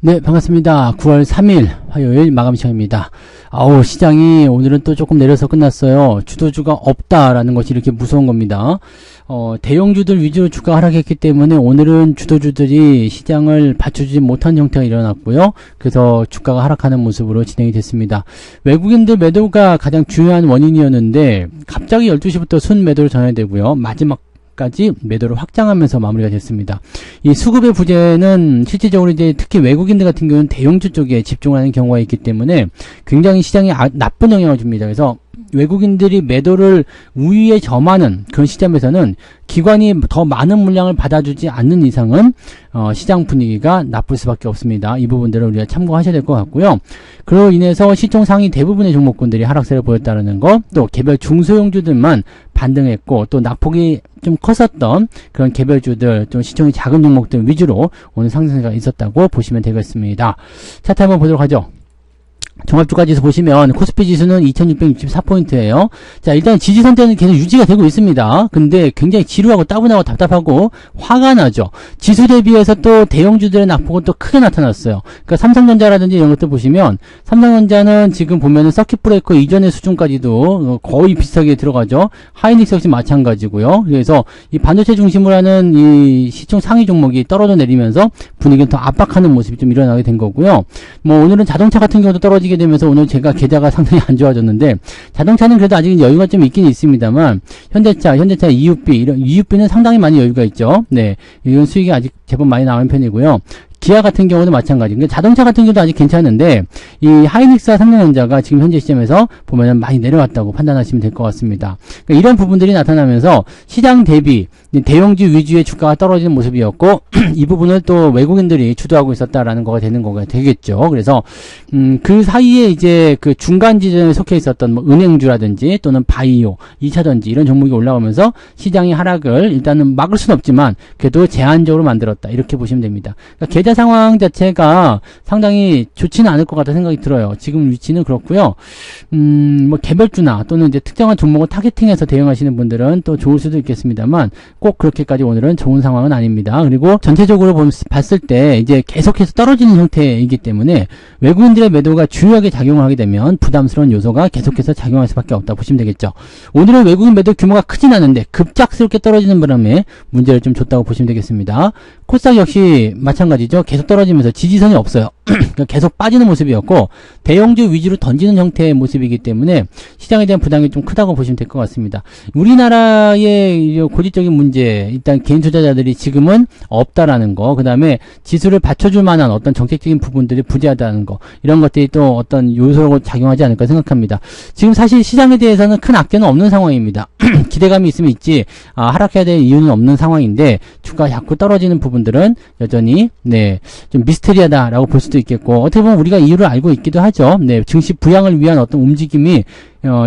네, 반갑습니다. 9월 3일 화요일 마감 시간입니다. 시장이 오늘은 또 조금 내려서 끝났어요. 주도주가 없다라는 것이 이렇게 무서운 겁니다. 대형주들 위주로 주가 하락했기 때문에 오늘은 주도주들이 시장을 받쳐주지 못한 형태가 일어났고요. 그래서 주가가 하락하는 모습으로 진행이 됐습니다. 외국인들 매도가 가장 중요한 원인이었는데 갑자기 12시부터 순 매도를 전해되고요. 마지막까지 매도를 확장하면서 마무리가 됐습니다. 이 수급의 부재는 실질적으로 이제 특히 외국인들 같은 경우는 대형주 쪽에 집중하는 경우가 있기 때문에 굉장히 시장에 나쁜 영향을 줍니다. 그래서 외국인들이 매도를 우위에 점하는 그런 시점에서는 기관이 더 많은 물량을 받아주지 않는 이상은 시장 분위기가 나쁠 수밖에 없습니다. 이 부분들을 우리가 참고하셔야 될 것 같고요. 그로 인해서 시총 상위 대부분의 종목군들이 하락세를 보였다는 거, 또 개별 중소형주들만 반등했고 또 낙폭이 좀 컸었던 그런 개별주들, 좀 시총이 작은 종목들 위주로 오늘 상승세가 있었다고 보시면 되겠습니다. 차트 한번 보도록 하죠. 종합주가지수 보시면 코스피 지수는 2664포인트예요. 자, 일단 지지선대는 계속 유지가 되고 있습니다. 근데 굉장히 지루하고 따분하고 답답하고 화가 나죠. 지수 대비해서 또 대형주들의 낙폭은 또 크게 나타났어요. 그러니까 삼성전자라든지 이런 것들 보시면 삼성전자는 지금 보면은 서킷 브레이커 이전의 수준까지도 거의 비슷하게 들어가죠. 하이닉스 역시 마찬가지고요. 그래서 이 반도체 중심으로 하는 이 시총 상위 종목이 떨어져 내리면서 분위기는 더 압박하는 모습이 좀 일어나게 된 거고요. 뭐 오늘은 자동차 같은 경우도 떨어지게 되면서 오늘 제가 계좌가 상당히 안 좋아졌는데, 자동차는 그래도 아직 여유가 좀 있긴 있습니다만 현대차 EUB, 이런 EUB는 상당히 많이 여유가 있죠. 네, 이건 수익이 아직 제법 많이 나오는 편이고요. 기아 같은 경우도 마찬가지. 자동차 같은 경우도 아직 괜찮은데 이 하이닉스와 삼성전자가 지금 현재 시점에서 보면은 많이 내려왔다고 판단하시면 될 것 같습니다. 그러니까 이런 부분들이 나타나면서 시장 대비 대형주 위주의 주가가 떨어지는 모습이었고 이 부분을 또 외국인들이 주도하고 있었다라는 거가 되는 거가 되겠죠. 그래서 그 사이에 이제 그 중간 지점에 속해 있었던 뭐 은행주라든지 또는 바이오, 2차전지 이런 종목이 올라오면서 시장의 하락을 일단은 막을 수는 없지만 그래도 제한적으로 만들었다, 이렇게 보시면 됩니다. 그러니까 계좌 상황 자체가 상당히 좋지는 않을 것 같다 생각이 들어요. 지금 위치는 그렇고요. 뭐 개별주나 또는 이제 특정한 종목을 타겟팅해서 대응하시는 분들은 또 좋을 수도 있겠습니다만 꼭 그렇게까지 오늘은 좋은 상황은 아닙니다. 그리고 전체적으로 봤을 때 이제 계속해서 떨어지는 형태이기 때문에 외국인들의 매도가 주요하게 작용을 하게 되면 부담스러운 요소가 계속해서 작용할 수밖에 없다 보시면 되겠죠. 오늘은 외국인 매도 규모가 크진 않은데 급작스럽게 떨어지는 바람에 문제를 좀 줬다고 보시면 되겠습니다. 코스닥 역시 마찬가지죠. 계속 떨어지면서 지지선이 없어요. 그러니까 계속 빠지는 모습이었고 대형주 위주로 던지는 형태의 모습이기 때문에 시장에 대한 부담이 좀 크다고 보시면 될 것 같습니다. 우리나라의 고질적인 문제, 일단 개인 투자자들이 지금은 없다라는 거, 그 다음에 지수를 받쳐줄 만한 어떤 정책적인 부분들이 부재하다는 거, 이런 것들이 또 어떤 요소로 작용하지 않을까 생각합니다. 지금 사실 시장에 대해서는 큰 악재는 없는 상황입니다. 기대감이 있으면 있지 하락해야 될 이유는 없는 상황인데 주가가 자꾸 떨어지는 부분들은 여전히 좀 미스테리하다라고 볼 수도 있겠고, 어떻게 보면 우리가 이유를 알고 있기도 하죠. 증시 부양을 위한 어떤 움직임이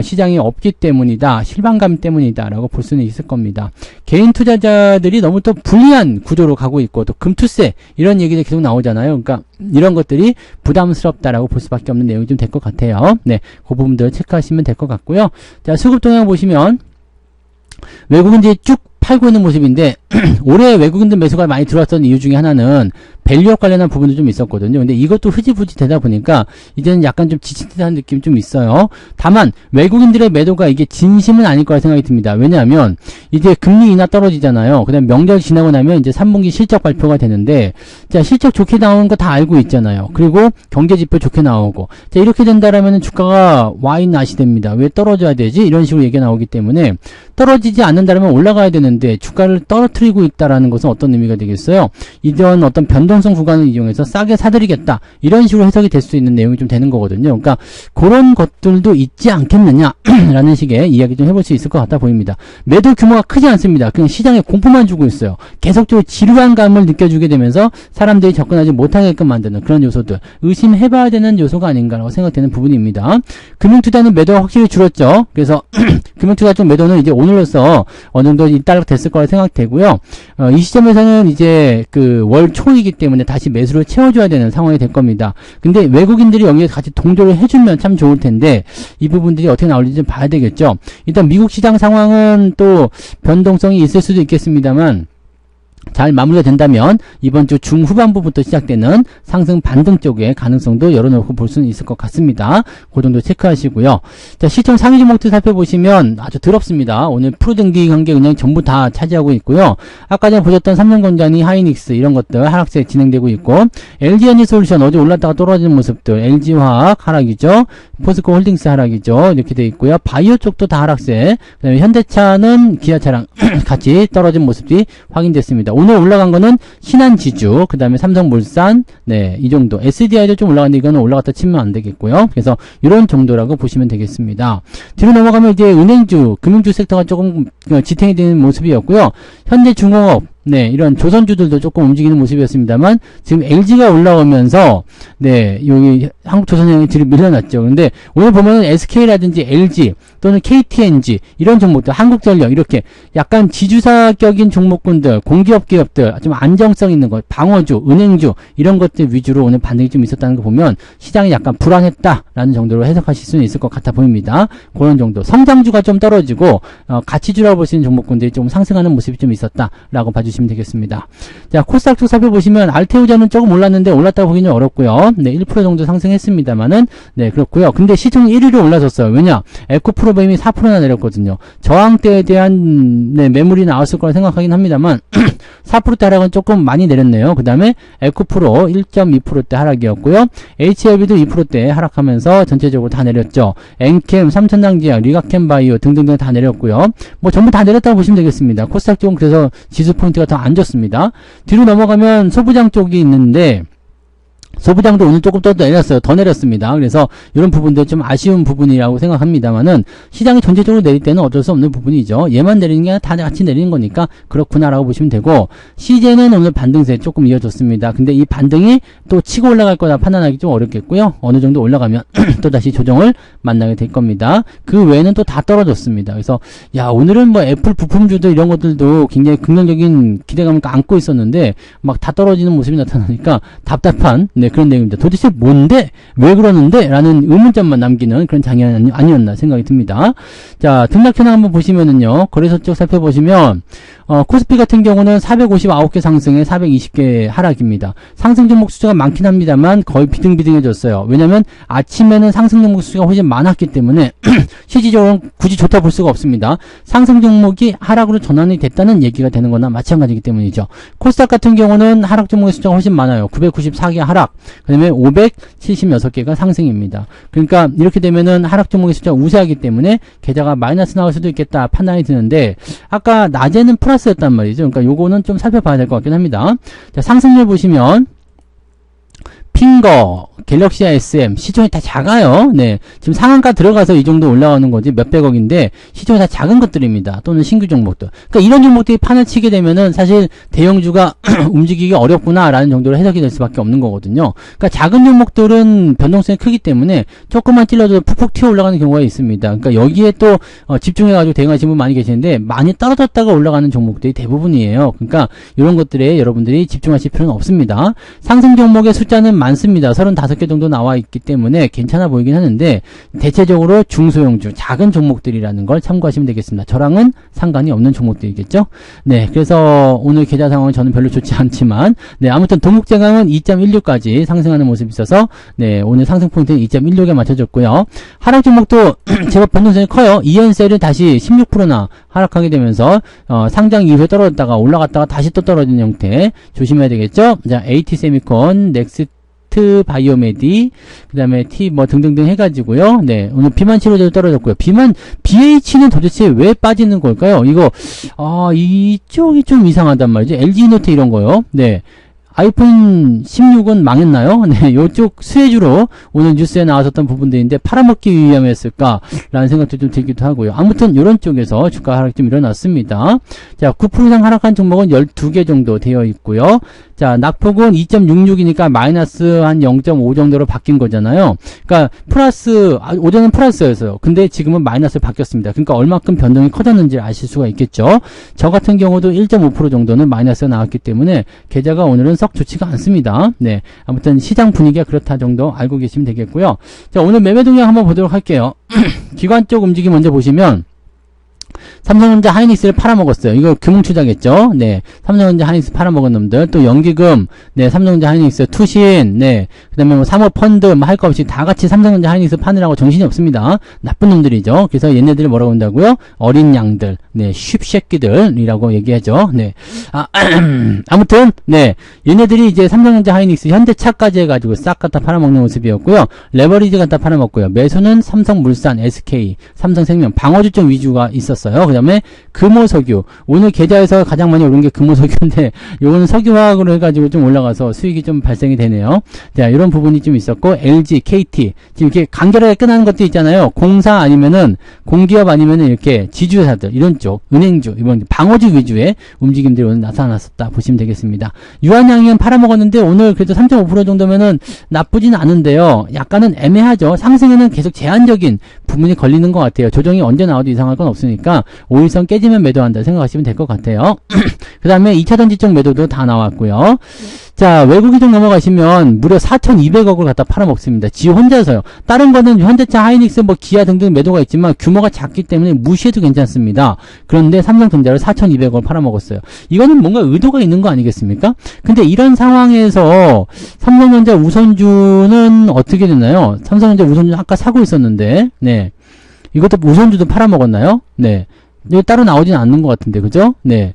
시장이 없기 때문이다, 실망감 때문이다 라고 볼 수는 있을 겁니다. 개인 투자자들이 너무 또 불리한 구조로 가고 있고 또 금투세 이런 얘기들 계속 나오잖아요. 그러니까 이런 것들이 부담스럽다라고 볼 수밖에 없는 내용이 좀 될 것 같아요. 그 부분들 체크하시면 될 것 같고요. 자, 수급 동향 보시면 외국인들이 쭉 팔고 있는 모습인데 올해 외국인들 매수가 많이 들어왔던 이유 중에 하나는 밸류업 관련한 부분도 좀 있었거든요. 근데 이것도 흐지부지 되다 보니까 이제는 약간 좀 지친 듯한 느낌이 좀 있어요. 다만 외국인들의 매도가 이게 진심은 아닐 거라 생각이 듭니다. 왜냐하면 이제 금리 인하 떨어지잖아요. 그 다음에 명절 지나고 나면 이제 3분기 실적 발표가 되는데, 자, 실적 좋게 나오는 거 다 알고 있잖아요. 그리고 경제지표 좋게 나오고, 자, 이렇게 된다라면 주가가 와인낫이 됩니다. 왜 떨어져야 되지? 이런 식으로 얘기가 나오기 때문에 떨어지지 않는다면 올라가야 되는데 주가를 떨어뜨리고 있다라는 것은 어떤 의미가 되겠어요? 이런 어떤 변동성 구간을 이용해서 싸게 사들이겠다, 이런 식으로 해석이 될 수 있는 내용이 좀 되는 거거든요. 그러니까 그런 것들도 있지 않겠느냐라는 식의 이야기 좀 해볼 수 있을 것 같아 보입니다. 매도 규모가 크지 않습니다. 그냥 시장에 공포만 주고 있어요. 계속적으로 지루한 감을 느껴주게 되면서 사람들이 접근하지 못하게끔 만드는 그런 요소들, 의심해봐야 되는 요소가 아닌가라고 생각되는 부분입니다. 금융투자는 매도가 확실히 줄었죠. 그래서 금융투자 쪽 매도는 이제 오늘로써 어느 정도 일단락 됐을 거라 생각되고요. 이 시점에서는 이제 그 월 초이기 때문에 다시 매수를 채워줘야 되는 상황이 될 겁니다. 근데 외국인들이 여기에 같이 동조를 해주면 참 좋을 텐데 이 부분들이 어떻게 나올지 좀 봐야 되겠죠. 일단 미국 시장 상황은 또 변동성이 있을 수도 있겠습니다만 잘 마무리가 된다면 이번 주 중후반부부터 시작되는 상승 반등 쪽의 가능성도 열어놓고 볼 수는 있을 것 같습니다. 그 정도 체크하시고요. 자, 시총 상위 종목들 살펴보시면 아주 더럽습니다. 오늘 프로등기 관계 그냥 전부 다 차지하고 있고요. 아까 전에 보셨던 삼성전자니 하이닉스 이런 것들 하락세 진행되고 있고, LG에너지솔루션 어제 올랐다가 떨어지는 모습들, LG화학 하락이죠. 포스코홀딩스 하락이죠. 이렇게 돼 있고요. 바이오 쪽도 다 하락세, 그다음에 현대차는 기아차랑 같이 떨어진 모습이 확인됐습니다. 오늘 올라간 거는 신한지주, 그 다음에 삼성물산, 네, 이 정도. SDI도 좀 올라갔는데 이거는 올라갔다 치면 안 되겠고요. 그래서 이런 정도라고 보시면 되겠습니다. 뒤로 넘어가면 이제 은행주, 금융주 섹터가 조금 지탱이 되는 모습이었고요. 현대중공업, 네, 이런 조선주들도 조금 움직이는 모습이었습니다만, 지금 LG가 올라오면서, 네, 여기 한국조선해양이 뒤로 밀려났죠. 근데 오늘 보면 SK라든지 LG 또는 KTNG 이런 종목들, 한국전력 이렇게 약간 지주사격인 종목군들, 공기업 기업들, 좀 안정성 있는 것, 방어주, 은행주 이런 것들 위주로 오늘 반등이 좀 있었다는 거 보면 시장이 약간 불안했다라는 정도로 해석하실 수는 있을 것 같아 보입니다. 그런 정도. 성장주가 좀 떨어지고, 가치주라고 볼 수 있는 종목군들이 좀 상승하는 모습이 좀 있었다라고 봐주시면 되겠습니다. 자, 코스닥 쪽 살펴보시면 알테오자는 조금 올랐는데 올랐다고 보기는 어렵고요. 네, 1% 정도 상승했습니다만은, 네, 그렇고요. 근데 시총 1위로 올라섰어요. 왜냐? 에코프로베임이 4%나 내렸거든요. 저항대에 대한, 네, 매물이 나왔을 거라 생각하긴 합니다만 4%대 하락은 조금 많이 내렸네요. 그 다음에 에코프로 1.2%대 하락이었고요. HLB도 2%대 하락하면서 전체적으로 다 내렸죠. 엔캠, 삼천당제약, 리가캠바이오 등등등 다 내렸고요. 뭐 전부 다 내렸다고 보시면 되겠습니다. 코스닥 쪽은 그래서 지수 포인트가 더 안 좋습니다. 뒤로 넘어가면 소부장 쪽이 있는데, 소부장도 오늘 조금 더 내렸어요. 더 내렸습니다. 그래서 이런 부분도 좀 아쉬운 부분이라고 생각합니다만은 시장이 전체적으로 내릴 때는 어쩔 수 없는 부분이죠. 얘만 내리는 게 아니라 다 같이 내리는 거니까 그렇구나라고 보시면 되고, CJ는 오늘 반등세 조금 이어졌습니다. 근데 이 반등이 또 치고 올라갈 거다 판단하기 좀 어렵겠고요. 어느 정도 올라가면 또 다시 조정을 만나게 될 겁니다. 그 외에는 또 다 떨어졌습니다. 그래서 야, 오늘은 뭐 애플 부품주들 이런 것들도 굉장히 긍정적인 기대감을 안고 있었는데 막 다 떨어지는 모습이 나타나니까 답답한, 네, 그런 내용입니다. 도대체 뭔데? 왜 그러는데? 라는 의문점만 남기는 그런 장이 아니었나 생각이 듭니다. 자, 등락 현황 한번 보시면은요. 거래소 쪽 살펴보시면, 코스피 같은 경우는 459개 상승에 420개 하락입니다. 상승 종목 수가 많긴 합니다만 거의 비등비등해졌어요. 왜냐면 아침에는 상승 종목 수가 훨씬 많았기 때문에 실질적으로 굳이 좋다 볼 수가 없습니다. 상승 종목이 하락으로 전환이 됐다는 얘기가 되는 거나 마찬가지이기 때문이죠. 코스닥 같은 경우는 하락 종목의 숫자가 훨씬 많아요. 994개 하락, 그 다음에 576개가 상승입니다. 그러니까 이렇게 되면은 하락 종목의 숫자가 우세하기 때문에 계좌가 마이너스 나올 수도 있겠다 판단이 드는데, 아까 낮에는 플러스였단 말이죠. 그러니까 요거는 좀 살펴봐야 될 것 같긴 합니다. 자, 상승률 보시면 핑거, 갤럭시아 SM 시총이 다 작아요. 네, 지금 상한가 들어가서 이 정도 올라가는 거지 몇백억인데 시총이 다 작은 것들입니다. 또는 신규 종목들. 그러니까 이런 종목들이 판을 치게 되면은 사실 대형주가 움직이기 어렵구나라는 정도로 해석이 될 수밖에 없는 거거든요. 그러니까 작은 종목들은 변동성이 크기 때문에 조금만 찔러도 푹푹 튀어 올라가는 경우가 있습니다. 그러니까 여기에 또 집중해가지고 대응하시는 분 많이 계시는데 많이 떨어졌다가 올라가는 종목들이 대부분이에요. 그러니까 이런 것들에 여러분들이 집중하실 필요는 없습니다. 상승 종목의 숫자는 많습니다. 35개 정도 나와 있기 때문에 괜찮아 보이긴 하는데 대체적으로 중소형주, 작은 종목들이라는 걸 참고하시면 되겠습니다. 저랑은 상관이 없는 종목들이겠죠. 네, 그래서 오늘 계좌 상황은 저는 별로 좋지 않지만, 네, 아무튼 동국제강은 2.16까지 상승하는 모습이 있어서, 네, 오늘 상승 포인트는 2.16에 맞춰졌고요. 하락 종목도 제법 변동성이 커요. ENCL은 다시 16%나 하락하게 되면서 상장 이후에 떨어졌다가 올라갔다가 다시 또 떨어지는 형태 조심해야 되겠죠. 자, AT세미콘, 넥스트 바이오메디, 그 다음에 T 뭐 등등등 해가지고요. 네, 오늘 비만 치료제도 떨어졌고요. BH는 도대체 왜 빠지는 걸까요? 이거 이쪽이 좀 이상하단 말이죠. LG노트 이런 거요. 네. 아이폰 16은 망했나요? 네, 요쪽 수혜주로 오늘 뉴스에 나왔었던 부분들인데 팔아먹기 위함이었을까라는 생각도 좀 들기도 하고요. 아무튼 이런 쪽에서 주가 하락이 좀 일어났습니다. 자, 9% 이상 하락한 종목은 12개 정도 되어 있고요. 자, 낙폭은 2.66이니까 마이너스 한 0.5 정도로 바뀐 거잖아요. 그러니까 플러스, 오전은 플러스였어요. 근데 지금은 마이너스로 바뀌었습니다. 그러니까 얼마큼 변동이 커졌는지 아실 수가 있겠죠. 저 같은 경우도 1.5% 정도는 마이너스가 나왔기 때문에 계좌가 오늘은 썩 좋지가 않습니다. 네, 아무튼 시장 분위기가 그렇다 정도 알고 계시면 되겠고요. 자, 오늘 매매 동향 한번 보도록 할게요. 기관 쪽 움직임 먼저 보시면 삼성전자 하이닉스를 팔아먹었어요. 이거 금융투자겠죠? 네. 삼성전자 하이닉스 팔아먹은 놈들. 또 연기금, 네. 삼성전자 하이닉스, 투신, 네. 그 다음에 뭐 사모펀드, 뭐 할 거 없이 다 같이 삼성전자 하이닉스 파느라고 정신이 없습니다. 나쁜 놈들이죠. 그래서 얘네들을 뭐라고 한다고요? 어린 양들, 네. 쉽새끼들이라고 얘기하죠. 네. 아무튼, 네. 얘네들이 이제 삼성전자 하이닉스, 현대차까지 해가지고 싹 갖다 팔아먹는 모습이었고요. 레버리지 갖다 팔아먹고요. 매수는 삼성물산, SK, 삼성생명, 방어주 쪽 위주가 있었어요. 그 다음에 금호석유. 오늘 계좌에서 가장 많이 오른 게 금호석유인데, 요거는 석유화학으로 해가지고 좀 올라가서 수익이 좀 발생이 되네요. 자, 이런 부분이 좀 있었고, LG, KT. 지금 이렇게 간결하게 끝나는 것도 있잖아요. 공사 아니면은, 공기업 아니면은 이렇게 지주회사들, 이런 쪽, 은행주, 이번 방어주 위주의 움직임들이 오늘 나타났었다 보시면 되겠습니다. 유한양은 팔아먹었는데, 오늘 그래도 3.5% 정도면은 나쁘진 않은데요. 약간은 애매하죠. 상승에는 계속 제한적인 부분이 걸리는 것 같아요. 조정이 언제 나와도 이상할 건 없으니까 5일선 깨지면 매도한다 생각하시면 될 것 같아요. 그 다음에 2차전지 쪽 매도도 다 나왔고요. 자, 외국인 쪽 넘어가시면 무려 4,200억을 갖다 팔아먹습니다. 지 혼자서요. 다른 거는 현대차, 하이닉스, 뭐 기아 등등 매도가 있지만 규모가 작기 때문에 무시해도 괜찮습니다. 그런데 삼성전자를 4,200억을 팔아먹었어요. 이거는 뭔가 의도가 있는 거 아니겠습니까? 근데 이런 상황에서 삼성전자 우선주는 어떻게 됐나요? 삼성전자 우선주는 아까 사고 있었는데, 네. 이것도 우선주도 팔아먹었나요? 네. 이거 따로 나오진 않는 것 같은데, 그죠? 네.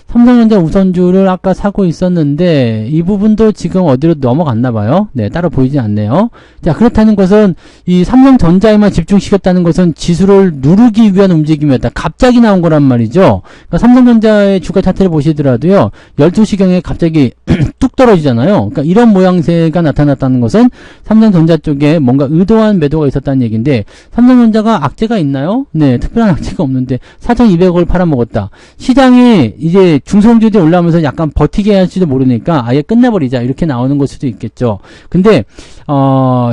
삼성전자 우선주를 아까 사고 있었는데, 이 부분도 지금 어디로 넘어갔나봐요. 네, 따로 보이지 않네요. 자, 그렇다는 것은, 이 삼성전자에만 집중시켰다는 것은 지수를 누르기 위한 움직임이었다. 갑자기 나온 거란 말이죠. 그러니까 삼성전자의 주가 차트를 보시더라도요, 12시경에 갑자기 뚝 떨어지잖아요. 그러니까 이런 모양새가 나타났다는 것은 삼성전자 쪽에 뭔가 의도한 매도가 있었다는 얘기인데, 삼성전자가 악재가 있나요? 네, 특별한 악재가 없는데, 4,200억을 팔아먹었다. 시장이 이제 중소형주들이 올라오면서 약간 버티게 할지도 모르니까 아예 끝내버리자 이렇게 나오는 걸 수도 있겠죠. 근데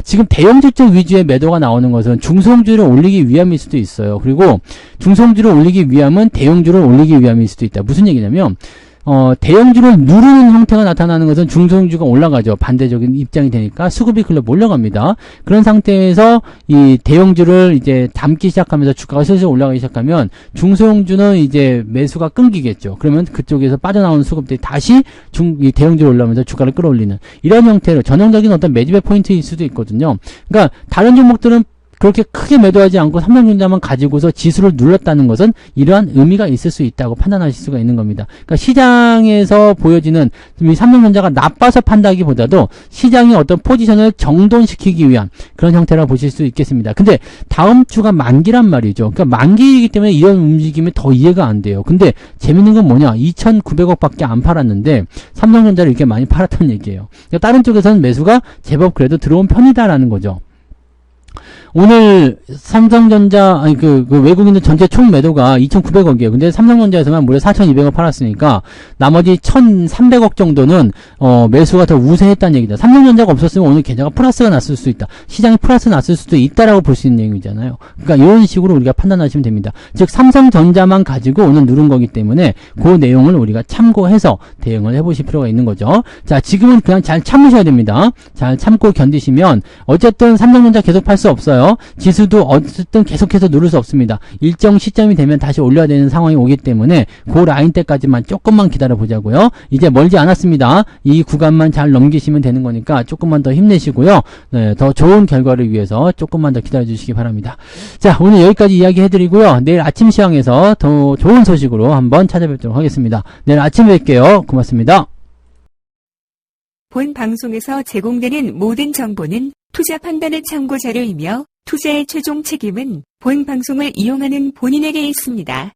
지금 대형주 쪽 위주의 매도가 나오는 것은 중소형주를 올리기 위함일 수도 있어요. 그리고 중소형주를 올리기 위함은 대형주를 올리기 위함일 수도 있다. 무슨 얘기냐면 대형주를 누르는 형태가 나타나는 것은 중소형주가 올라가죠. 반대적인 입장이 되니까 수급이 글로 몰려갑니다. 그런 상태에서 이 대형주를 이제 담기 시작하면서 주가가 슬슬 올라가기 시작하면 중소형주는 이제 매수가 끊기겠죠. 그러면 그쪽에서 빠져나오는 수급들이 다시 이 대형주로 올라오면서 주가를 끌어올리는 이런 형태로 전형적인 어떤 매집의 포인트일 수도 있거든요. 그러니까 다른 종목들은 그렇게 크게 매도하지 않고 삼성전자만 가지고서 지수를 눌렀다는 것은 이러한 의미가 있을 수 있다고 판단하실 수가 있는 겁니다. 그러니까 시장에서 보여지는 이 삼성전자가 나빠서 판다기보다도 시장의 어떤 포지션을 정돈시키기 위한 그런 형태라고 보실 수 있겠습니다. 근데 다음 주가 만기란 말이죠. 그러니까 만기이기 때문에 이런 움직임이 더 이해가 안 돼요. 근데 재밌는 건 뭐냐? 2,900억 밖에 안 팔았는데 삼성전자를 이렇게 많이 팔았다는 얘기예요. 그러니까 다른 쪽에서는 매수가 제법 그래도 들어온 편이다라는 거죠. 오늘 삼성전자 그 외국인들 전체 총 매도가 2,900억이에요. 근데 삼성전자에서만 무려 4,200억 팔았으니까 나머지 1,300억 정도는 매수가 더 우세했다는 얘기다. 삼성전자가 없었으면 오늘 계좌가 플러스가 났을 수 있다. 시장이 플러스 났을 수도 있다라고 볼 수 있는 얘기잖아요. 그러니까 이런 식으로 우리가 판단하시면 됩니다. 즉 삼성전자만 가지고 오늘 누른 거기 때문에 그 내용을 우리가 참고해서 대응을 해보실 필요가 있는 거죠. 자, 지금은 그냥 잘 참으셔야 됩니다. 잘 참고 견디시면 어쨌든 삼성전자 계속 팔 수 없어요. 지수도 어쨌든 계속해서 누를 수 없습니다. 일정 시점이 되면 다시 올려야 되는 상황이 오기 때문에 그 라인 때까지만 조금만 기다려 보자고요. 이제 멀지 않았습니다. 이 구간만 잘 넘기시면 되는 거니까 조금만 더 힘내시고요. 네, 더 좋은 결과를 위해서 조금만 더 기다려 주시기 바랍니다. 자, 오늘 여기까지 이야기 해드리고요. 내일 아침 시황에서 더 좋은 소식으로 한번 찾아뵙도록 하겠습니다. 내일 아침에 뵐게요. 고맙습니다. 본 방송에서 제공되는 모든 정보는 투자 판단의 참고 자료이며 투자의 최종 책임은 본 방송을 이용하는 본인에게 있습니다.